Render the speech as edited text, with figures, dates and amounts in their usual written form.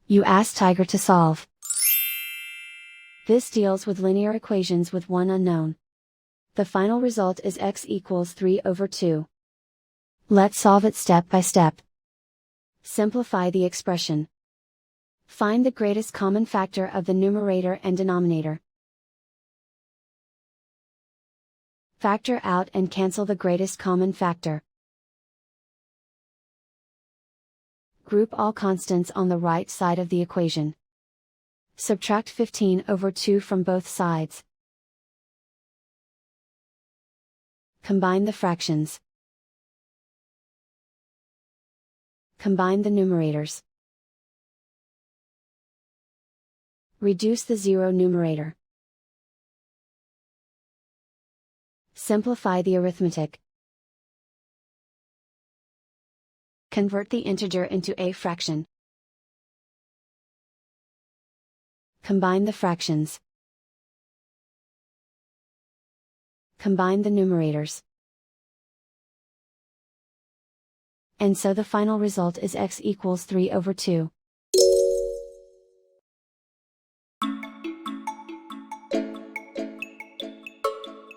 You ask Tiger to solve. This deals with linear equations with one unknown. The final result is x equals 3/2. Let's solve it step by step. Simplify the expression. Find the greatest common factor of the numerator and denominator. Factor out and cancel the greatest common factor. Group all constants on the right side of the equation. Subtract 15/2 from both sides. Combine the fractions. Combine the numerators. Reduce the zero numerator. Simplify the arithmetic. Convert the integer into a fraction. Combine the fractions. Combine the numerators. And so the final result is x equals 3/2.